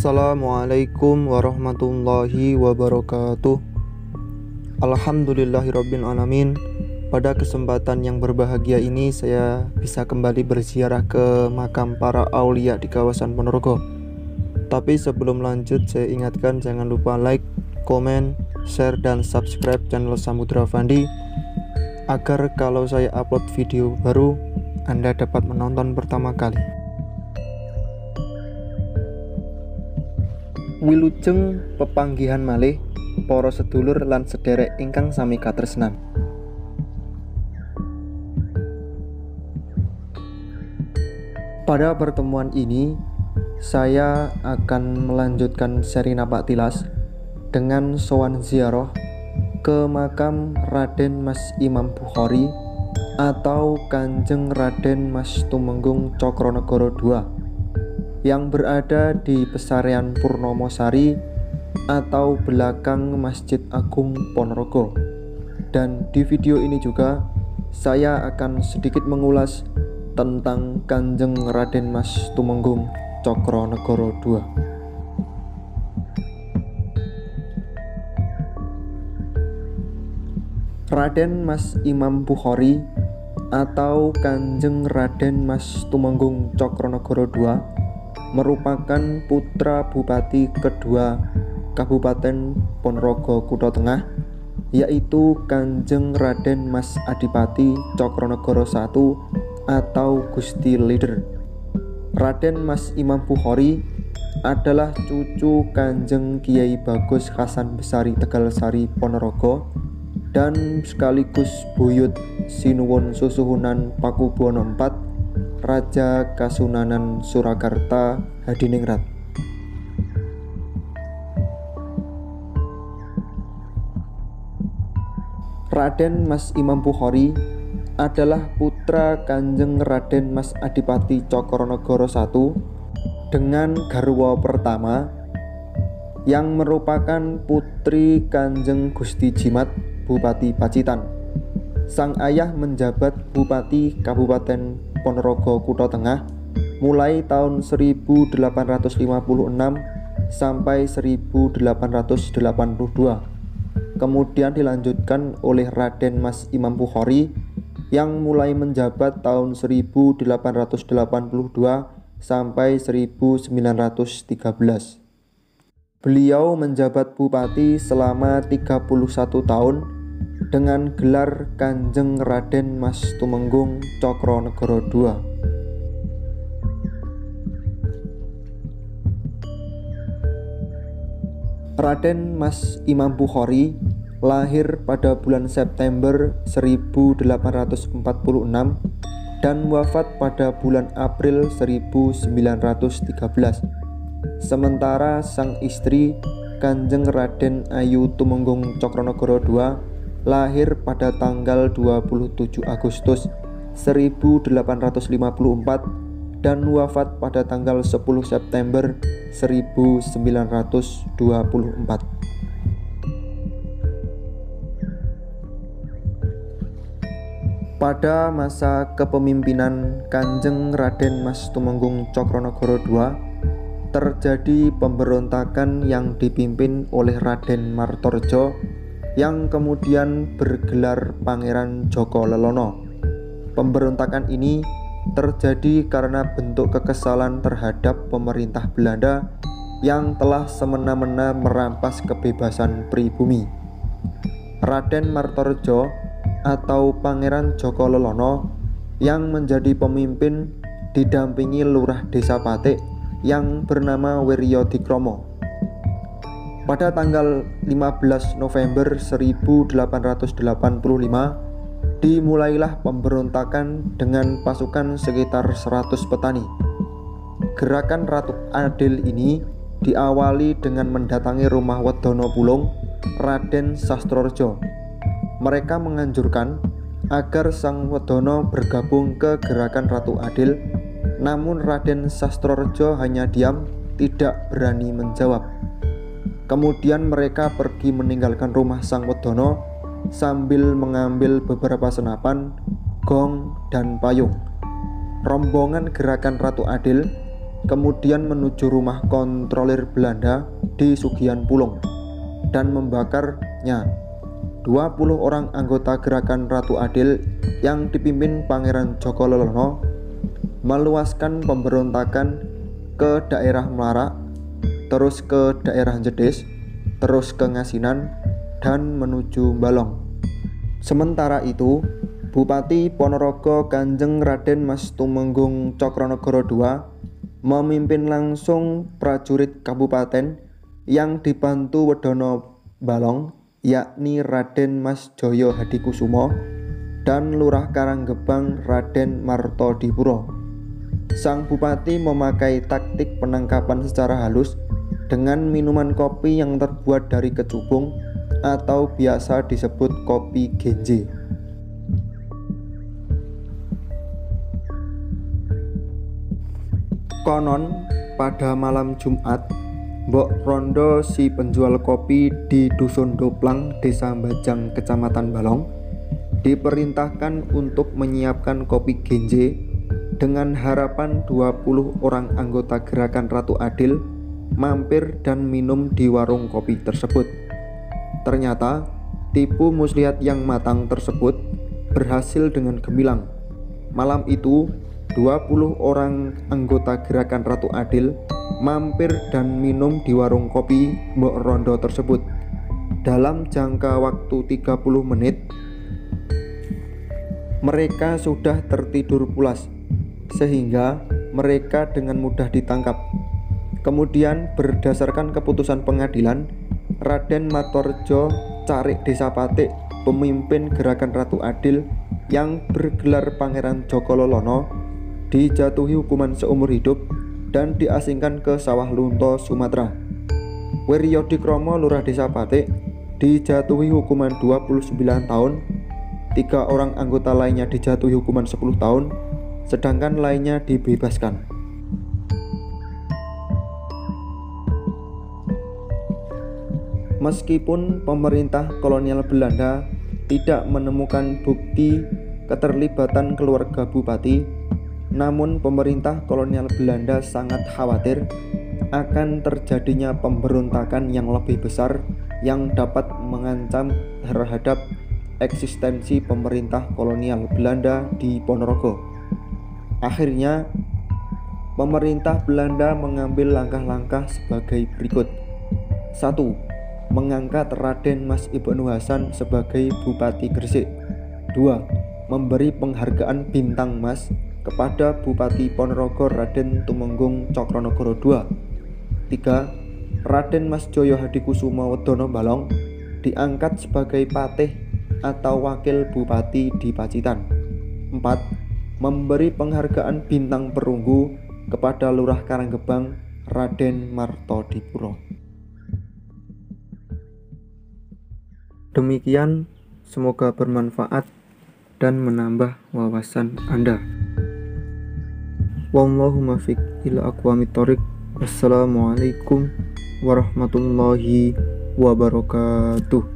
Assalamualaikum warahmatullahi wabarakatuh. Alhamdulillahirabbil alamin. Pada kesempatan yang berbahagia ini saya bisa kembali berziarah ke makam para aulia di kawasan Ponorogo. Tapi sebelum lanjut saya ingatkan jangan lupa like, komen, share dan subscribe channel Samudra Fandi agar kalau saya upload video baru Anda dapat menonton pertama kali. Wilujeng pepanggihan malih para sedulur lan sederek ingkang sami katresnan. Pada pertemuan ini saya akan melanjutkan seri Napak Tilas dengan sowan ziarah ke makam Raden Mas Imam Bukhari atau Kanjeng Raden Mas Tumenggung Cokronegoro II yang berada di Pesarian Purnomosari atau belakang Masjid Agung Ponorogo. Dan di video ini juga saya akan sedikit mengulas tentang Kanjeng Raden Mas Tumenggung Cokronegoro II. Raden Mas Imam Bukhari atau Kanjeng Raden Mas Tumenggung Cokronegoro II merupakan putra bupati kedua Kabupaten Ponorogo Kutha Tengah, yaitu Kanjeng Raden Mas Adipati Cokronegoro I atau Gusti Leader. Raden Mas Imam Bukhari adalah cucu Kanjeng Kiai Bagus Hasan Besari Tegalsari Ponorogo dan sekaligus buyut Sinuwun Susuhunan Pakubuwana IV Raja Kasunanan Surakarta Hadiningrat. Raden Mas Imam Bukhari adalah putra Kanjeng Raden Mas Adipati Cokronegoro I dengan garwa pertama yang merupakan putri Kanjeng Gusti Jimat Bupati Pacitan. Sang ayah menjabat Bupati Kabupaten Ponorogo Kutha Tengah mulai tahun 1856 sampai 1882. Kemudian dilanjutkan oleh Raden Mas Imam Bukhari yang mulai menjabat tahun 1882 sampai 1913. Beliau menjabat bupati selama 31 tahun dengan gelar Kanjeng Raden Mas Tumenggung Cokronegoro II. Raden Mas Imam Bukhari lahir pada bulan September 1846 dan wafat pada bulan April 1913. Sementara sang istri Kanjeng Raden Ayu Tumenggung Cokronegoro II lahir pada tanggal 27 Agustus 1854 dan wafat pada tanggal 10 September 1924. Pada masa kepemimpinan Kanjeng Raden Mas Tumenggung Cokronegoro II terjadi pemberontakan yang dipimpin oleh Raden Martardja yang kemudian bergelar Pangeran Joko Lelono. Pemberontakan ini terjadi karena bentuk kekesalan terhadap pemerintah Belanda yang telah semena-mena merampas kebebasan pribumi. Raden Martorejo atau Pangeran Joko Lelono yang menjadi pemimpin didampingi Lurah Desa Patik yang bernama Wiryo Dikromo. Pada tanggal 15 November 1885 dimulailah pemberontakan dengan pasukan sekitar 100 petani. Gerakan Ratu Adil ini diawali dengan mendatangi rumah Wedono Pulung, Raden Sastrorejo. Mereka menganjurkan agar Sang Wedono bergabung ke gerakan Ratu Adil, namun Raden Sastrorejo hanya diam, tidak berani menjawab. Kemudian mereka pergi meninggalkan rumah Sang Wedono sambil mengambil beberapa senapan, gong, dan payung. Rombongan gerakan Ratu Adil kemudian menuju rumah kontrolir Belanda di Sugihan Pulung dan membakarnya. 20 orang anggota gerakan Ratu Adil yang dipimpin Pangeran Joko Lelono meluaskan pemberontakan ke daerah Melarak, terus ke daerah Jedes, terus ke Ngasinan, dan menuju Balong. Sementara itu, Bupati Ponorogo Kanjeng Raden Mas Tumenggung Cokronegoro II memimpin langsung prajurit kabupaten yang dibantu Wedono Balong, yakni Raden Mas Joyo Hadikusumo dan Lurah Karanggebang Raden Martodipuro. Sang bupati memakai taktik penangkapan secara halus dengan minuman kopi yang terbuat dari kecubung atau biasa disebut kopi genje. Konon pada malam Jumat, Mbok Rondo si penjual kopi di Dusun Doplang, Desa Bajang, Kecamatan Balong, diperintahkan untuk menyiapkan kopi genje dengan harapan 20 orang anggota gerakan Ratu Adil mampir dan minum di warung kopi tersebut. Ternyata tipu muslihat yang matang tersebut berhasil dengan gemilang. Malam itu 20 orang anggota gerakan Ratu Adil mampir dan minum di warung kopi Mbok Rondo tersebut. Dalam jangka waktu 30 menit, mereka sudah tertidur pulas, sehingga mereka dengan mudah ditangkap. Kemudian berdasarkan keputusan pengadilan, Raden Martorejo Carik Desa Patik, pemimpin gerakan Ratu Adil yang bergelar Pangeran Joko Lelono, dijatuhi hukuman seumur hidup dan diasingkan ke Sawah Lunto, Sumatera. Wiryo Dikromo Lurah Desa Patik dijatuhi hukuman 29 tahun, 3 orang anggota lainnya dijatuhi hukuman 10 tahun, sedangkan lainnya dibebaskan. Meskipun pemerintah kolonial Belanda tidak menemukan bukti keterlibatan keluarga bupati, namun pemerintah kolonial Belanda sangat khawatir akan terjadinya pemberontakan yang lebih besar yang dapat mengancam terhadap eksistensi pemerintah kolonial Belanda di Ponorogo. Akhirnya, pemerintah Belanda mengambil langkah-langkah sebagai berikut. 1. Mengangkat Raden Mas Ibnu Hasan sebagai Bupati Gresik. 2. Memberi penghargaan Bintang Mas kepada Bupati Ponorogo Raden Tumenggung Cokronegoro II. 3. Raden Mas Joyo Hadikusumo Wedono Balong diangkat sebagai patih atau wakil bupati di Pacitan. 4. Memberi penghargaan Bintang Perunggu kepada Lurah Karanggebang Raden Martodipuro. Demikian, semoga bermanfaat dan menambah wawasan Anda. Wallahu muwaffiq ila aqwamit thoriq. Wassalamualaikum warahmatullahi wabarakatuh.